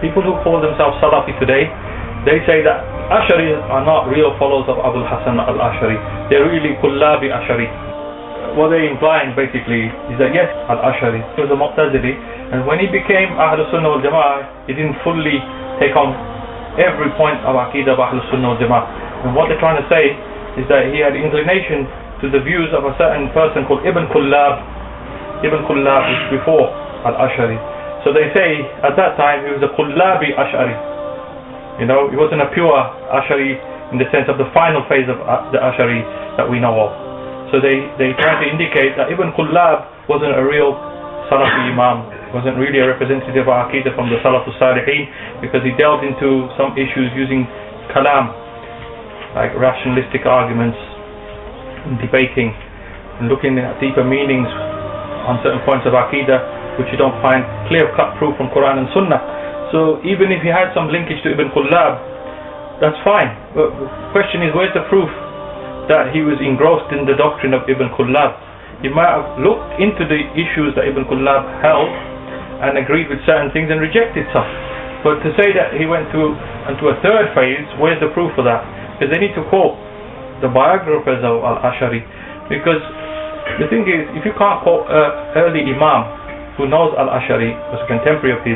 People who call themselves Salafi today, they say that Ash'aris are not real followers of Abul Hasan al-Ash'ari. They're really Kullabi Ash'ari. What they're implying basically is that yes, al-Ash'ari was a Mu'tazili, and when he became Ahlus Sunnah wal Jama'ah, he didn't fully take on every point of Aqidah of Ahlus Sunnah wal Jama'ah. And what they're trying to say is that he had inclination to the views of a certain person called Ibn Kullab. Ibn Kullab was before al-Ash'ari. So they say at that time he was a Kullabi Ash'ari. You know, he wasn't a pure Ash'ari in the sense of the final phase of the Ash'ari that we know of. So they try to indicate that Ibn Kullab wasn't a real Salafi Imam, wasn't really a representative of Aqidah from the Salafus Salihin, because he delved into some issues using kalam, like rationalistic arguments, and debating, and looking at deeper meanings on certain points of Aqidah which you don't find clear-cut proof from Quran and Sunnah. So even if he had some linkage to Ibn Kullab, that's fine. But the question is, where's the proof that he was engrossed in the doctrine of Ibn Kullab? He might have looked into the issues that Ibn Kullab held and agreed with certain things and rejected some. But to say that he went into a third phase, where's the proof for that? Because they need to quote the biographers of al-Ash'ari. Because the thing is, if you can't quote early Imam who knows al-Ash'ari, was a contemporary of his,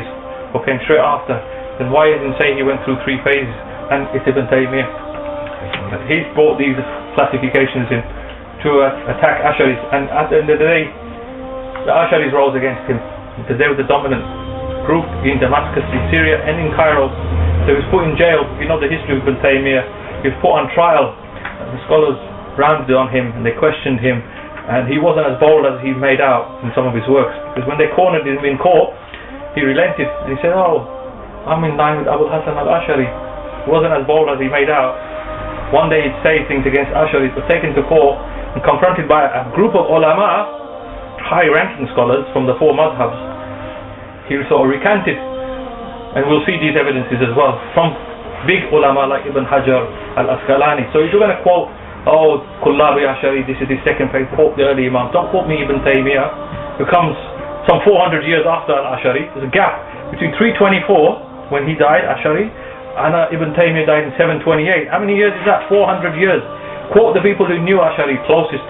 or came straight after, then why isn't saying he went through three phases? And it's Ibn Taymiyyah. He's brought these classifications in to attack Ash'aris, and at the end of the day, the Ash'aris rose against him because they were the dominant group in Damascus, in Syria, and in Cairo. So he was put in jail. You know the history of Ibn Taymiyyah. He was put on trial. The scholars rounded on him and they questioned him, and he wasn't as bold as he made out in some of his works. Because when they cornered him in court, he relented and he said, "Oh, I'm in line with Abul Hasan al-Ash'ari." He wasn't as bold as he made out. One day he'd say things against Ash'aris, but taken to court and confronted by a group of ulama, high-ranking scholars from the four madhabs, he sort of recanted. And we'll see these evidences as well from big ulama like Ibn Hajar al-Asqalani. So if you're going to quote, "Oh, Kullabi Ash'ari, this is the second phase," quote the early Imam. Don't quote me Ibn Taymiyyah, who comes some 400 years after al-Ash'ari. There's a gap between 324, when he died, Ash'ari, and Ibn Taymiyyah died in 728. How many years is that? 400 years. Quote the people who knew Ash'ari closest,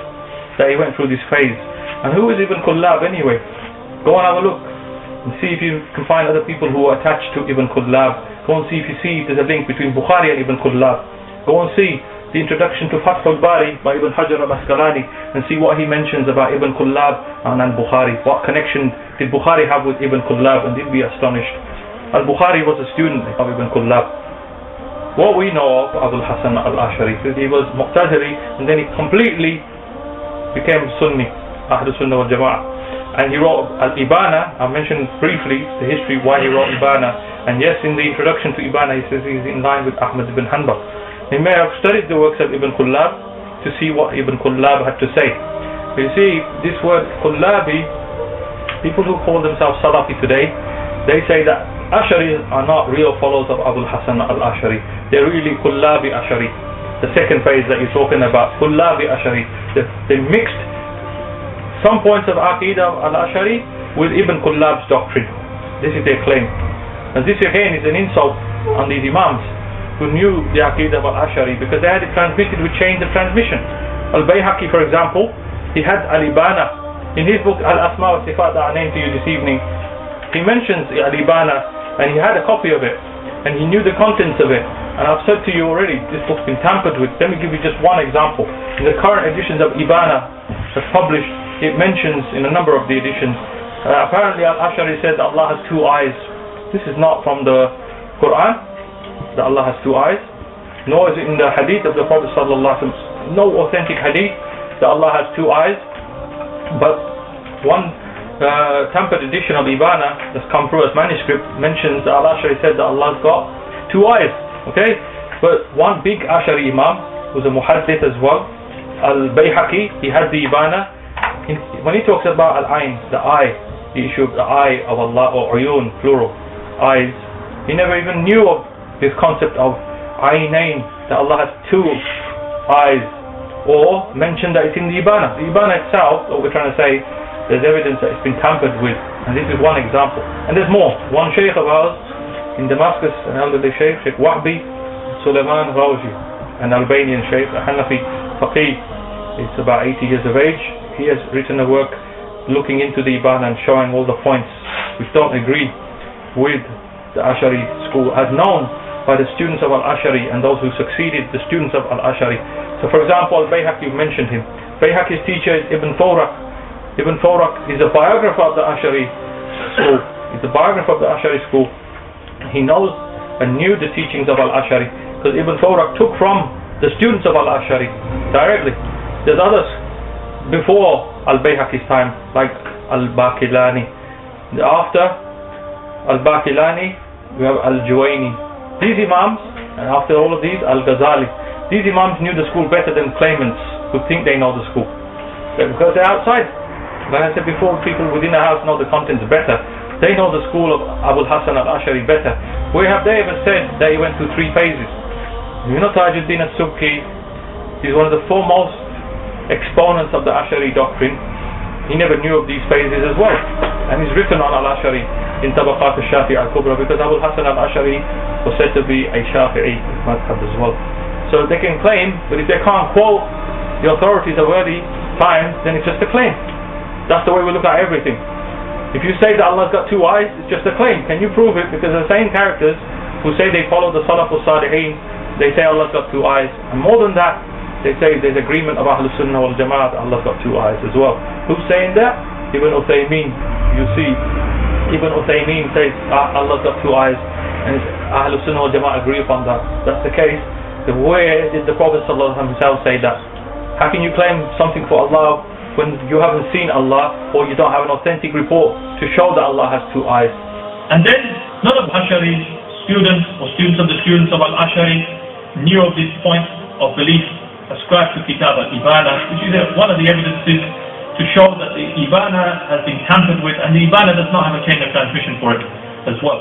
that he went through this phase. And who is Ibn Kullab anyway? Go and have a look and see if you can find other people who are attached to Ibn Kullab. Go and see if there's a link between Bukhari and Ibn Kullab. Go and see the introduction to Fath al-Bari by Ibn Hajar al-Asqalani and see what he mentions about Ibn Kullab and al-Bukhari. What connection did Bukhari have with Ibn Kullab? And you'd be astonished. Al-Bukhari was a student of Ibn Kullab. What we know of Abul Hasan al-Ash'ari, he was Mu'tazili and then he completely became Sunni, Ahlus Sunnah wal Jama'ah. And he wrote al-Ibana. I mentioned briefly the history why he wrote Ibana. And yes, in the introduction to Ibana he says he's in line with Ahmad ibn Hanbal. He may have studied the works of Ibn Kullab to see what Ibn Kullab had to say. You see, this word Kullabi, people who call themselves Salafi today, they say that Ash'aris are not real followers of Abul Hasan al-Ash'ari. They're really Kullabi Ash'ari. The second phase that you're talking about, Kullabi Ash'ari. They mixed some points of Aqidah of al-Ash'ari with Ibn Kullab's doctrine. This is their claim. And this again is an insult on these Imams who knew the Aqidah of al-Ash'ari, because they had it transmitted with chains of transmission. Al-Bayhaqi, for example, he had al-Ibana. In his book Al-Asma wa Sifat that I named to you this evening, he mentions al-Ibana, and he had a copy of it, and he knew the contents of it. And I've said to you already, this book's been tampered with. Let me give you just one example. In the current editions of Ibana that's published, it mentions in a number of the editions, apparently al-Ash'ari said that Allah has two eyes. This is not from the Quran, that Allah has two eyes, nor is it in the hadith of the Prophet sallallahu alaihi wasallam. No authentic hadith that Allah has two eyes, but one tampered edition of Ibana that's come through as manuscript mentions that al-Ash'ari said that Allah's got two eyes. Okay, but one big Ash'ari Imam was a muhaddith as well, al-Bayhaqi, he had the Ibana. When he talks about al-Ain, the eye, the issue of the eye of Allah, or uyun, plural, eyes, he never even knew of this concept of Aynain, that Allah has two eyes, or mentioned that it's in the Ibana. The Ibana itself, what we're trying to say, there's evidence that it's been tampered with, and this is one example. And there's more. One Shaykh of ours, in Damascus, an elderly Shaykh, Shaykh Wahbi Sulaiman Rawji, an Albanian Shaykh, a Hanafi Faqih. He's about 80 years of age. He has written a work looking into the Ibana and showing all the points which don't agree with the Ash'ari school as known by the students of al-Ash'ari and those who succeeded the students of al-Ash'ari. So for example, al-Bayhaqi, you mentioned him. Bayhaqi's teacher is Ibn Fawrak. Ibn Fawrak is a biographer of the Ash'ari school. He's a biographer of the Ash'ari school. He knows and knew the teachings of al-Ash'ari because Ibn Fawrak took from the students of al-Ash'ari directly. There's others before al-Bayhaqi's time like al-Baqillani. After al-Baqillani we have al-Juwayni. These Imams, and after all of these, al-Ghazali. These Imams knew the school better than claimants who think they know the school. Because they're outside. Like I said before, people within the house know the contents better. They know the school of Abul Hasan al-Ash'ari better. Where have they ever said that he went through 3 phases? You know Tajuddin al-Subki, he's one of the foremost exponents of the Ash'ari doctrine. He never knew of these phases as well. And he's written on al-Ash'ari in Tabaqat al-Shafi'i al-Kubra because Abul Hasan al-Ash'ari was said to be a Shafi'i madhab as well. So they can claim, but if they can't quote the authorities of early times, then it's just a claim. That's the way we look at everything. If you say that Allah's got 2 eyes, it's just a claim. Can you prove it? Because the same characters who say they follow the Salaf al-Salihin, they say Allah's got 2 eyes. And more than that, they say there's agreement of Ahlul Sunnah wal Jama'at that Allah's got 2 eyes as well. Who's saying that? Ibn Uthaymeen. You see, Ibn Uthaymeen says Allah's got 2 eyes, and Ahlul Sunnah wal Jama'at agree upon that. That's the case. Then where did the Prophet ﷺ himself say that? How can you claim something for Allah when you haven't seen Allah or you don't have an authentic report to show that Allah has 2 eyes? And then none of Ash'ari's students or students of the students of al-Ash'ari knew of this point of belief ascribed to Kitab al-Ibana, which is one of the evidences to show that the Ibana has been tampered with, and the Ibana does not have a chain of transmission for it as well.